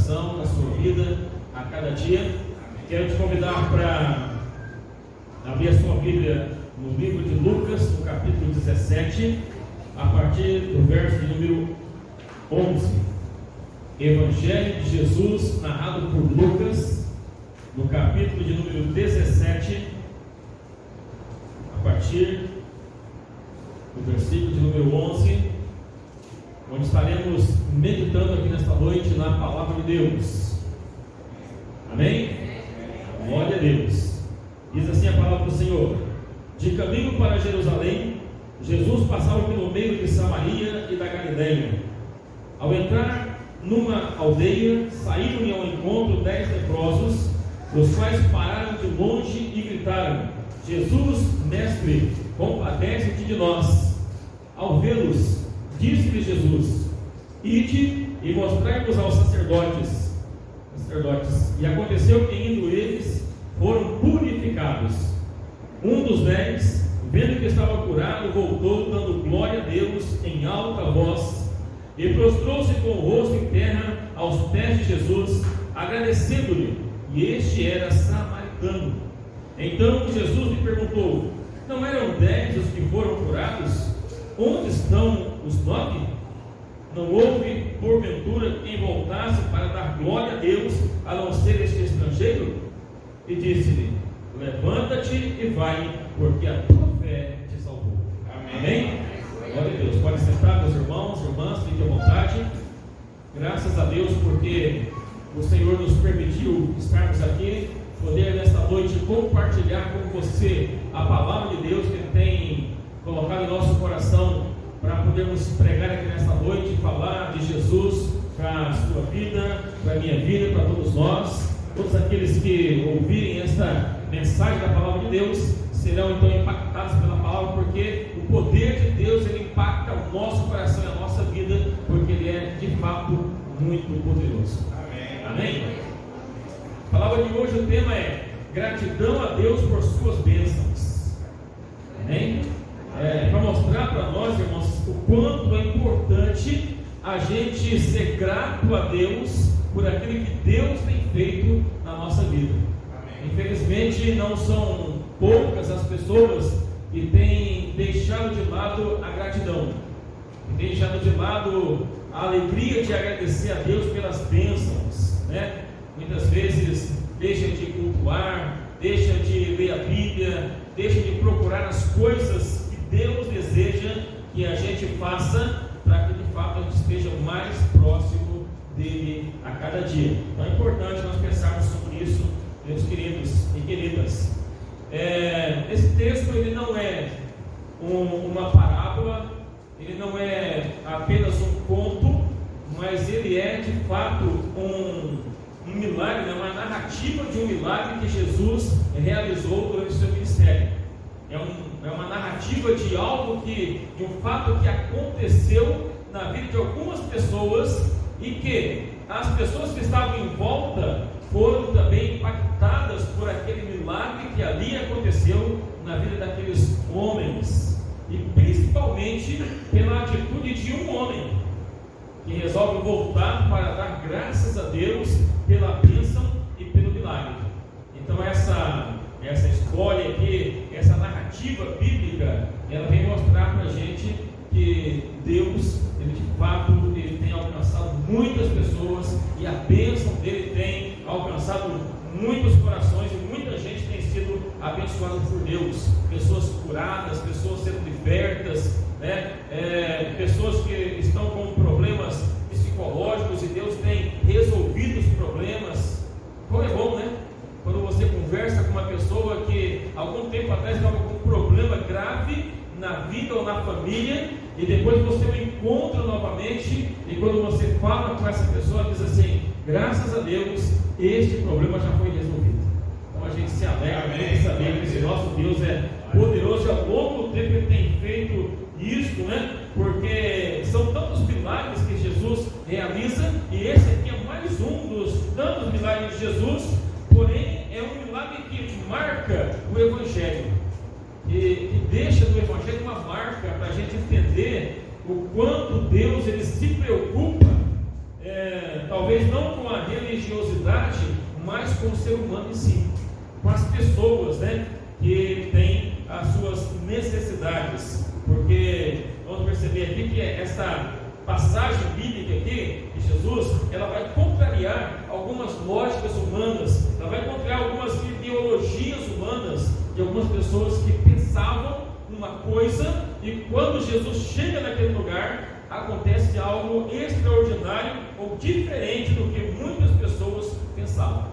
coração, na sua vida, a cada dia. Quero te convidar para abrir a sua Bíblia no livro de Lucas, no capítulo 17, a partir do verso de número 11. Evangelho de Jesus, narrado por Lucas, no capítulo de número 17, a partir do versículo de número 11, onde estaremos meditando aqui nesta noite na palavra de Deus. Amém? Glória a Deus. Diz assim a palavra do Senhor: de caminho para Jerusalém, Jesus passava pelo meio de Samaria e da Galileia. Ao entrar numa aldeia, saíram-lhe ao encontro 10 leprosos, os quais pararam de longe e gritaram: Jesus, mestre, compadece-te de nós. Ao vê-los, disse-lhe Jesus: ide e mostrai-vos aos sacerdotes. E aconteceu que, indo eles, foram purificados. Um dos 10, vendo que estava curado, voltou, dando glória a Deus em alta voz, e prostrou-se com o rosto em terra aos pés de Jesus, agradecendo-lhe. E este era samaritano. Então Jesus lhe perguntou: não eram 10 os que foram curados? Onde estão os 9? Não houve, porventura, quem voltasse para dar glória a Deus, a não ser este estrangeiro? E disse-lhe: levanta-te e vai, porque a tua fé te salvou. Amém? Glória a Deus. Pode sentar, meus irmãos, irmãs, fiquem à vontade. Graças a Deus, porque o Senhor nos permitiu estarmos aqui, poder nesta noite compartilhar com você a palavra de Deus que Ele tem colocado em nosso coração, para podermos pregar aqui nesta noite e falar de Jesus para a sua vida, para a minha vida, para todos nós. Todos aqueles que ouvirem esta mensagem da palavra de Deus serão então impactados pela palavra, porque o poder de Deus, ele impacta o nosso coração e a nossa vida, porque Ele é de fato muito poderoso. Amém? A palavra de hoje, o tema é gratidão a Deus por suas bênçãos. Amém? Para mostrar para nós, irmãos, o quanto é importante a gente ser grato a Deus por aquilo que Deus tem feito na nossa vida. Amém. Infelizmente, não são poucas as pessoas que têm deixado de lado a gratidão, que têm deixado de lado a alegria de agradecer a Deus pelas bênçãos, né? Muitas vezes deixa de cultuar, deixa de ler a Bíblia, deixa de procurar as coisas que Deus deseja que a gente faça, para que de fato a gente esteja mais próximo dele a cada dia. Então é importante nós pensarmos sobre isso, meus queridos e queridas. Esse texto, ele não é uma parábola, ele não é apenas um conto, mas ele é de fato um milagre, uma narrativa de um milagre que Jesus realizou durante o seu ministério. É uma narrativa de algo de um fato que aconteceu na vida de algumas pessoas, e que as pessoas que estavam em volta foram também impactadas por aquele milagre que ali aconteceu na vida daqueles homens, e principalmente pela atitude de um homem que resolve voltar para dar graças a Deus pela bênção e pelo milagre. Então essa história aqui, essa narrativa bíblica, ela vem mostrar para a gente que Deus, Ele de fato, Ele tem alcançado muitas pessoas, e a bênção dele tem alcançado muitos corações, e muita gente tem sido abençoada por Deus. Pessoas curadas, pessoas sendo libertas, né? Pessoas que estão com problemas psicológicos, e Deus tem resolvido os problemas. Como é bom, né? Quando você conversa com uma pessoa que algum tempo atrás estava com um problema grave na vida ou na família, e depois você o encontra novamente, e quando você fala com essa pessoa, diz assim: graças a Deus, este problema já foi resolvido. Então a gente se alegra muito saber que esse nosso Deus é poderoso, e ao longo do tempo Ele tem feito isso, né? Porque são tantos milagres que Jesus realiza, e esse aqui é mais um dos tantos milagres de Jesus, porém é um milagre que marca o Evangelho, e deixa no Evangelho uma marca para a gente entender o quanto Deus ele se preocupa, talvez não com a realização mas com o ser humano em si, com as pessoas, né, que têm as suas necessidades. Porque vamos perceber aqui que essa passagem bíblica aqui de Jesus, ela vai contrariar algumas lógicas humanas, ela vai contrariar algumas ideologias humanas de algumas pessoas que pensavam uma coisa, e quando Jesus chega naquele lugar, acontece algo extraordinário ou diferente do que muitas pessoas pensavam.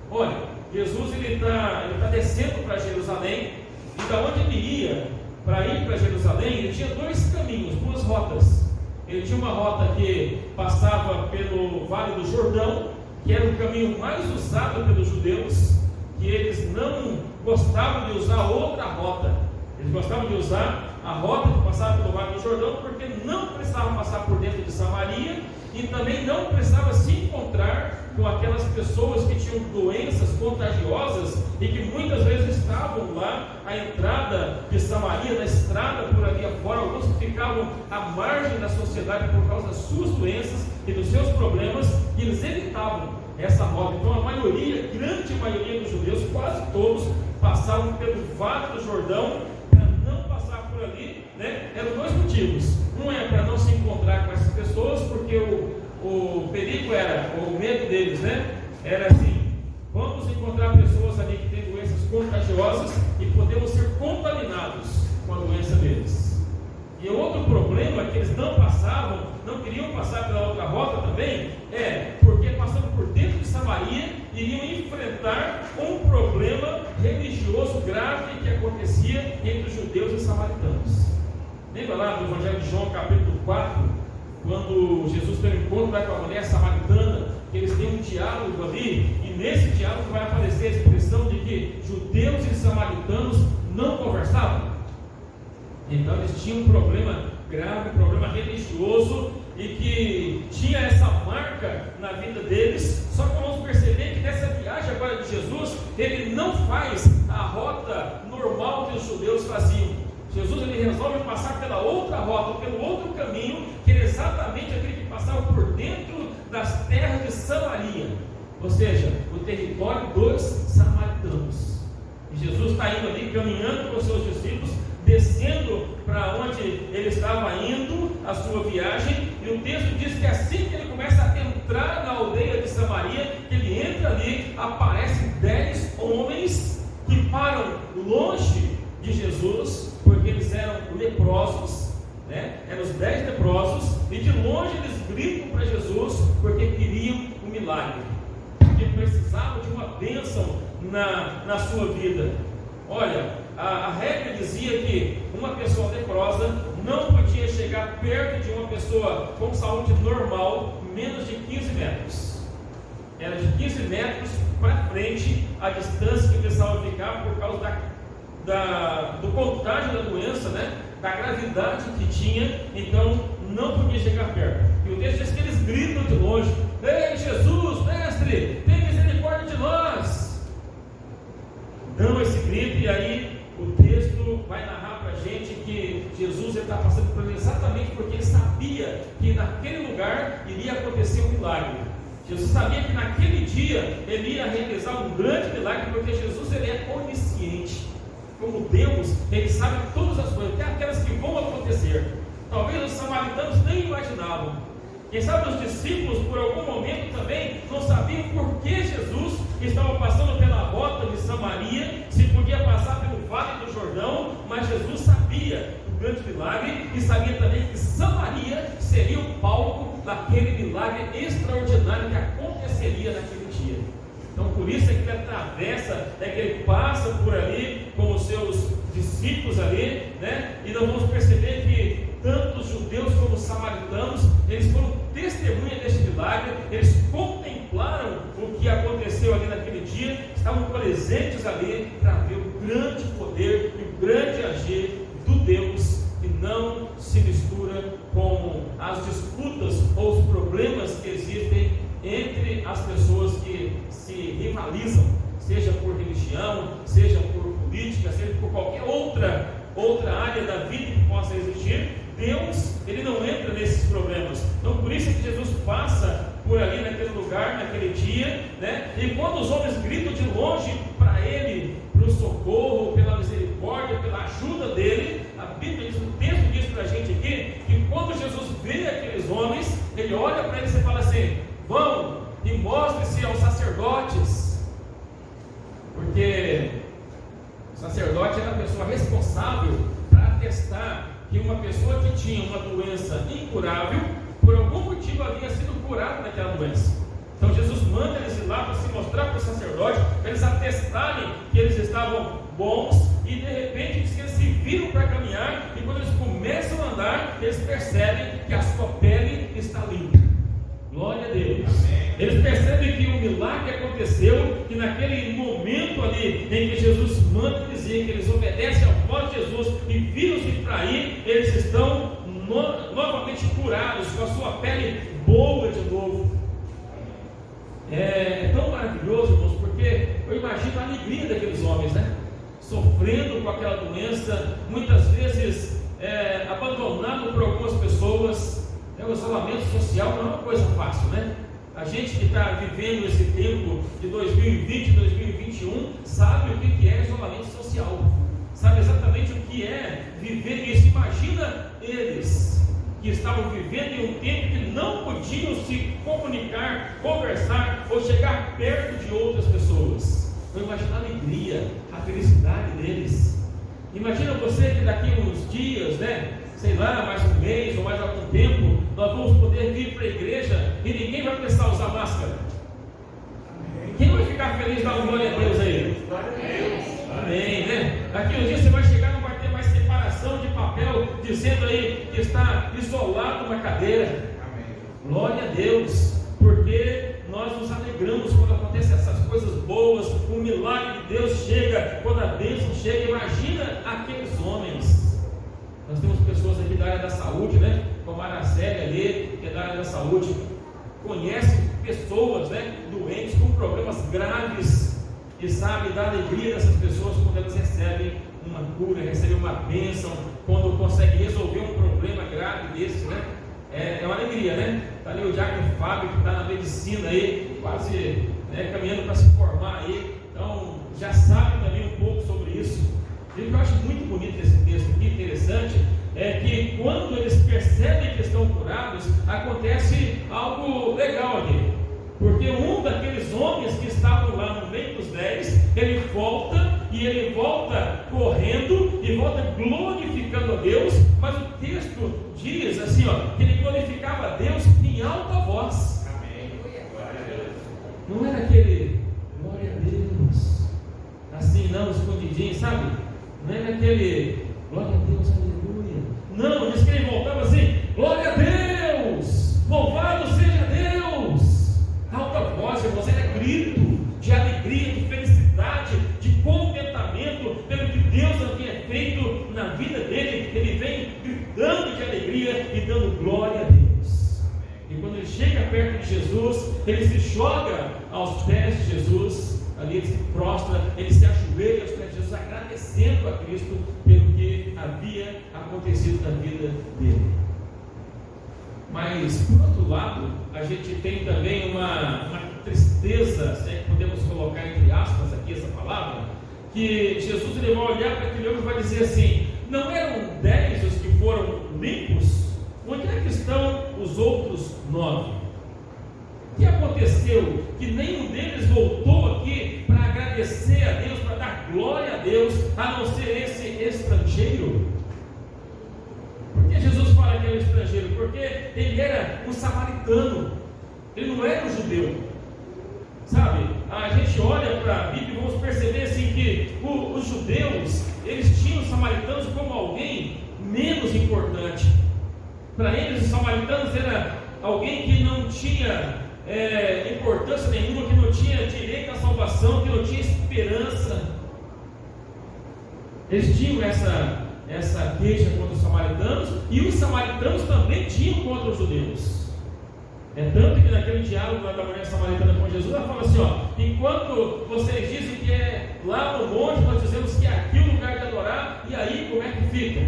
Olha, Jesus ele está descendo para Jerusalém, e da onde ele ia para ir para Jerusalém, ele tinha dois caminhos, duas rotas. Ele tinha uma rota que passava pelo Vale do Jordão, que era o caminho mais usado pelos judeus, que eles não gostavam de usar outra rota. Eles gostavam de usar a rota que passava pelo Vale do Jordão, porque não precisavam passar por dentro de Samaria, e também não precisava se encontrar com aquelas pessoas que tinham doenças contagiosas e que muitas vezes estavam lá à entrada de Samaria, na estrada por ali afora. Alguns que ficavam à margem da sociedade por causa das suas doenças e dos seus problemas, e eles evitavam essa rota. Então a maioria, grande maioria dos judeus, quase todos, passavam pelo Vale do Jordão para não passar por ali, né? Eram dois motivos. Um é para não se encontrar com essas pessoas, porque o perigo era, ou o medo deles, né? Era assim: vamos encontrar pessoas ali que têm doenças contagiosas e podemos ser contaminados com a doença deles. E outro problema que eles não passavam, não queriam passar pela outra rota também, porque passando por dentro de Samaria, iriam enfrentar um problema religioso grave que acontecia entre os judeus e samaritanos. Lembra lá do Evangelho de João, capítulo 4, quando Jesus tem um encontro com a mulher samaritana, que eles têm um diálogo ali, e nesse diálogo vai aparecer a expressão de que judeus e samaritanos não conversavam. Então eles tinham um problema grave, um problema religioso, e que tinha essa marca na vida deles. Só que vamos perceber que nessa viagem agora de Jesus, ele não faz a rota normal que os judeus faziam. Jesus ele resolve passar pela outra rota, pelo outro caminho, que era exatamente aquele que passava por dentro das terras de Samaria, ou seja, o território dos samaritanos. E Jesus está indo ali, caminhando com os seus discípulos, descendo para onde ele estava indo, a sua viagem, e o texto diz que assim que ele começa a entrar na aldeia de Samaria, que ele entra ali, aparecem 10 homens que param longe de Jesus, porque eles eram leprosos, né? Eram os 10 leprosos, e de longe eles gritam para Jesus, porque queriam um milagre, porque precisavam de uma bênção na sua vida. Olha, a regra dizia que uma pessoa leprosa não podia chegar perto de uma pessoa com saúde normal menos de 15 metros. Era de 15 metros para frente a distância que precisava ficar por causa do contágio da doença, né? Da gravidade que tinha. Então não podia chegar perto. E o texto diz que eles gritam de longe: ei Jesus, mestre, tem misericórdia de nós. Dão esse grito, e aí o texto vai narrar para a gente que Jesus está passando por ele exatamente porque ele sabia que naquele lugar iria acontecer um milagre. Jesus sabia que naquele dia ele ia realizar um grande milagre, porque Jesus ele é onisciente. Como Deus, ele sabe todas as coisas, até aquelas que vão acontecer. Talvez os samaritanos nem imaginavam. Quem sabe os discípulos, por algum momento também, não sabiam por que Jesus estava passando pela rota de Samaria, se podia passar pelo Vale do Jordão, mas Jesus sabia do grande milagre, e sabia também que Samaria seria o palco daquele milagre extraordinário que aconteceria naquele dia. Então por isso é que ele atravessa, é que ele passa por ali com os seus discípulos ali, né? E nós vamos perceber que tanto os judeus como os samaritanos, eles foram testemunhas deste milagre, eles contemplaram o que aconteceu ali naquele dia, estavam presentes ali para ver o grande poder e o grande agir do Deus que não se mistura com as disputas ou os problemas que existem entre as pessoas que se rivalizam, seja por religião, seja por política, seja por qualquer outra área da vida que possa existir. Deus, ele não entra nesses problemas. Então por isso é que Jesus passa por ali naquele lugar, naquele dia, né? E quando os homens gritam de longe para ele, pelo socorro, pela misericórdia, pela ajuda dele, a Bíblia diz, o texto diz para a gente aqui, que quando Jesus vê aqueles homens, ele olha para eles e fala assim: vão e mostrem-se aos sacerdotes, porque o sacerdote era a pessoa responsável para atestar que uma pessoa que tinha uma doença incurável, por algum motivo havia sido curada daquela doença. Então Jesus manda eles ir lá para se mostrar para o sacerdote, para eles atestarem que eles estavam bons, e de repente diz que eles se viram para caminhar, e quando eles começam a andar, eles percebem que a sua pele está limpa. Glória a Deus. Amém. Eles percebem que o milagre aconteceu, que naquele momento ali em que Jesus manda dizer que eles obedecem ao voz de Jesus e viram-se para ir, eles estão novamente curados, com a sua pele boa de novo. É tão maravilhoso, irmãos, porque eu imagino a alegria daqueles homens, né? Sofrendo com aquela doença, muitas vezes abandonado por algumas pessoas. O isolamento social não é uma coisa fácil, né? A gente que está vivendo esse tempo de 2020, 2021, sabe o que é isolamento social, sabe exatamente o que é viver isso. Imagina eles que estavam vivendo em um tempo que não podiam se comunicar, conversar ou chegar perto de outras pessoas. Eu imagino a alegria, a felicidade deles. Imagina você que daqui a uns dias, né? Sei lá, mais um mês ou mais algum tempo, nós vamos poder vir para a igreja e ninguém vai precisar usar máscara. Quem vai ficar feliz dá glória a Deus aí? Amém, né? Daqui uns dias você vai chegar, não vai ter mais separação de papel dizendo aí que está isolado numa cadeira. Glória a Deus, porque nós nos alegramos quando acontecem essas coisas boas, o milagre de Deus chega, quando a bênção chega. Imagina aqueles homens. Nós temos pessoas aqui da área da saúde, né? Como a Araceli ali, que é da área da saúde, conhece pessoas, né? Doentes com problemas graves, e sabe da alegria dessas pessoas quando elas recebem uma cura, recebem uma bênção, quando conseguem resolver um problema grave desse, né? É uma alegria, né? Está ali o Diácono Fábio, que está na medicina aí, quase caminhando para se formar aí, então já sabe também um pouco sobre isso. E o que eu acho muito bonito nesse texto aqui, interessante, é que quando eles percebem que estão curados, acontece algo legal aqui. Porque um daqueles homens que estavam lá no meio dos 10, ele volta correndo e volta glorificando a Deus, mas o texto diz assim, que ele glorificava a Deus em alta voz. Amém. Não era aquele glória a Deus, assim não, escondidinho, sabe? Não era aquele glória a Deus, aleluia. Não, diz que ele voltava assim: glória a Deus, louvado seja Deus. Alta voz, irmãos, era grito de alegria, de felicidade, de contentamento pelo que Deus havia feito na vida dele. Ele vem gritando de alegria e dando glória a Deus. E quando ele chega perto de Jesus, ele se joga aos pés de Jesus. Ali ele se prostra, ele se ajoelha aos pés de Jesus, agradecendo a Cristo pelo que havia acontecido na vida dele. Mas, por outro lado, a gente tem também uma tristeza, se é que podemos colocar entre aspas aqui essa palavra, que Jesus ele vai olhar para aquele homem e vai dizer assim: não eram 10 os que foram limpos? Onde é que estão os outros 9? O que aconteceu? Que nenhum deles voltou aqui para agradecer a Deus, para dar glória a Deus, a não ser esse estrangeiro. Por que Jesus fala que era estrangeiro? Porque ele era um samaritano, ele não era um judeu. Sabe, a gente olha para a Bíblia e vamos perceber assim que os judeus, eles tinham os samaritanos como alguém menos importante. Para eles, os samaritanos era alguém que não tinha importância nenhuma, que não tinha direito à salvação, que não tinha esperança. Eles tinham essa queixa contra os samaritanos, e os samaritanos também tinham contra os judeus. É tanto que naquele diálogo da mulher samaritana com Jesus, ela fala assim: enquanto vocês dizem que é lá no monte, nós dizemos que é aqui o lugar de adorar, e aí como é que fica?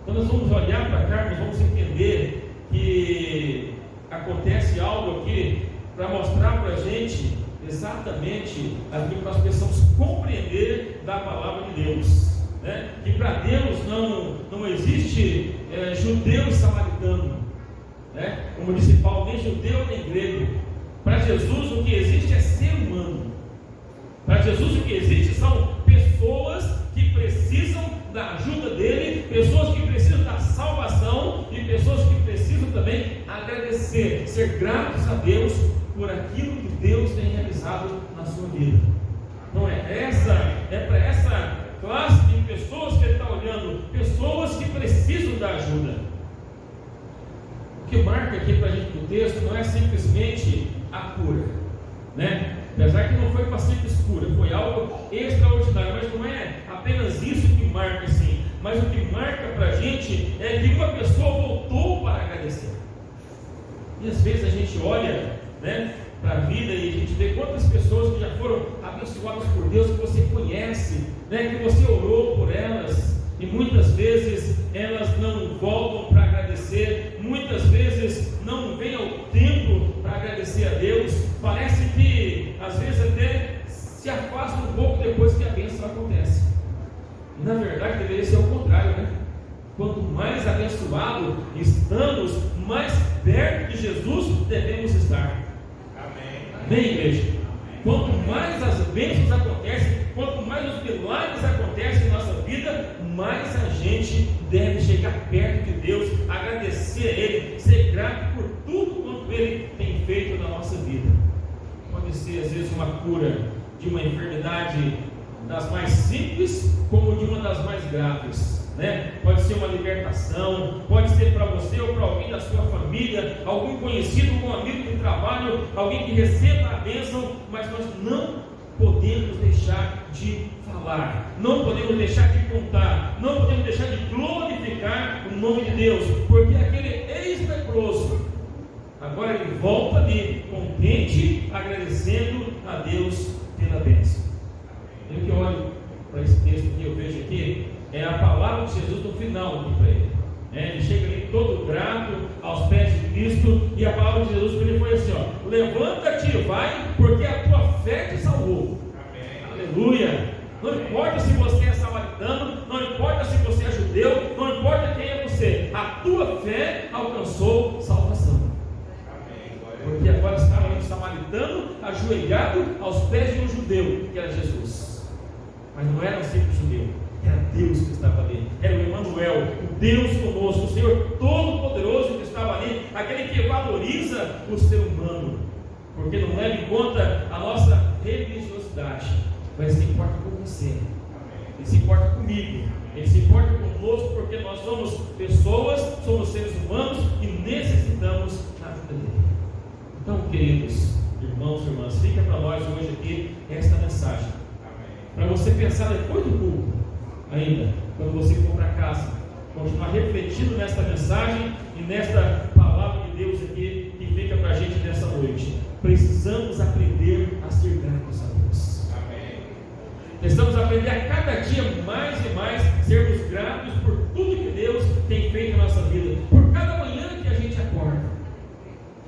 Então nós vamos olhar para cá, nós vamos entender que acontece algo aqui para mostrar para a gente exatamente aquilo que nós precisamos compreender da palavra de Deus, né? Que para Deus não existe judeu e samaritano, né? Como disse Paulo, nem judeu nem grego. Para Jesus o que existe é ser humano. Para Jesus o que existe são pessoas que precisam da ajuda dele, pessoas que precisam da salvação e pessoas que precisam também agradecer, ser gratos a Deus por aquilo que Deus tem realizado na sua vida. Então é para essa classe de pessoas que ele está olhando, pessoas que precisam da ajuda. O que marca aqui para a gente no texto não é simplesmente a cura, né? Apesar que não foi uma simples cura, foi algo extraordinário, mas não é apenas isso que marca assim, mas o que marca para a gente é que uma pessoa voltou para agradecer. E às vezes a gente olha, né, para a vida e a gente vê quantas pessoas que já foram abençoadas por Deus, que você conhece, né, que você orou por elas, e muitas vezes elas não voltam para agradecer, muitas vezes não vêm ao templo para agradecer a Deus, parece que às vezes até se afasta um pouco depois que a bênção acontece. E na verdade deveria ser o contrário, né? Quanto mais abençoado estamos, mais perto de Jesus devemos estar. Amém, igreja? Quanto mais as bênçãos acontecem, quanto mais os milagres acontecem em nossa vida, mais a gente deve chegar perto de Deus, agradecer a Ele, ser grato por tudo quanto Ele tem feito na nossa vida. Pode ser às vezes uma cura de uma enfermidade das mais simples, como de uma das mais graves, né? Pode ser uma libertação, pode ser para você ou para alguém da sua família, algum conhecido, algum amigo de trabalho, alguém que receba a bênção, mas nós não podemos deixar de falar, não podemos deixar de contar, não podemos deixar de glorificar o nome de Deus, porque aquele ex-leproso, agora ele volta ali, contente, agradecendo a Deus pela bênção. Eu que olho para esse texto que eu vejo aqui, é a palavra de Jesus no final aqui para ele. Ele chega ali todo grato aos pés de Cristo, e a palavra de Jesus para ele foi assim: ó, levanta-te e vai, porque a tua fé te salvou. Amém. Aleluia! Não importa se você é samaritano, não importa se você é judeu, não importa quem é você, a tua fé alcançou salvação. Amém. Porque agora estava ali um samaritano ajoelhado aos pés de um judeu, que era Jesus. Mas não era um simples judeu, era Deus que estava ali, era o Emanuel, o Deus conosco, o Senhor Todo-Poderoso que estava ali, aquele que valoriza o ser humano, porque não leva em conta a nossa religiosidade, mas Ele se importa com você, Ele se importa comigo, Ele se importa conosco, porque nós somos pessoas, somos seres humanos e necessitamos da vida dele. Então, queridos irmãos e irmãs, fica para nós hoje aqui esta mensagem, para você pensar depois do culto, ainda, quando você for para casa, continuar refletindo nesta mensagem e nesta palavra de Deus aqui que fica para a gente nessa noite. Precisamos aprender a ser gratos a Deus. Amém. Precisamos aprender a cada dia mais e mais sermos gratos por tudo que Deus tem feito na nossa vida, por cada manhã que a gente acorda,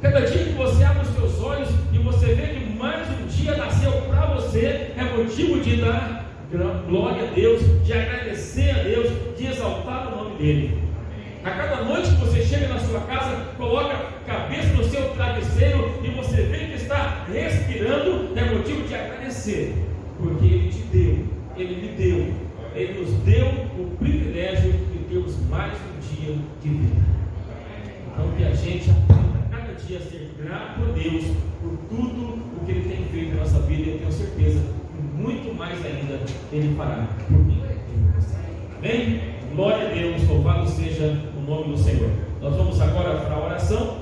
cada dia que você abre os seus olhos e você vê que mais um dia nasceu para você, é motivo de dar glória a Deus, de agradecer a Deus, de exaltar o nome dele. A cada noite que você chega na sua casa, coloca a cabeça no seu travesseiro e você vê que está respirando, é motivo de agradecer, porque Ele te deu, Ele me deu, Ele nos deu o privilégio de termos mais um dia de vida. Então que a gente aprenda cada dia a ser grato a Deus por tudo o que Ele tem feito na nossa vida, e eu tenho certeza que muito mais ainda Ele fará por mim. Amém? Glória a Deus, louvado seja o nome do Senhor. Nós vamos agora para a oração.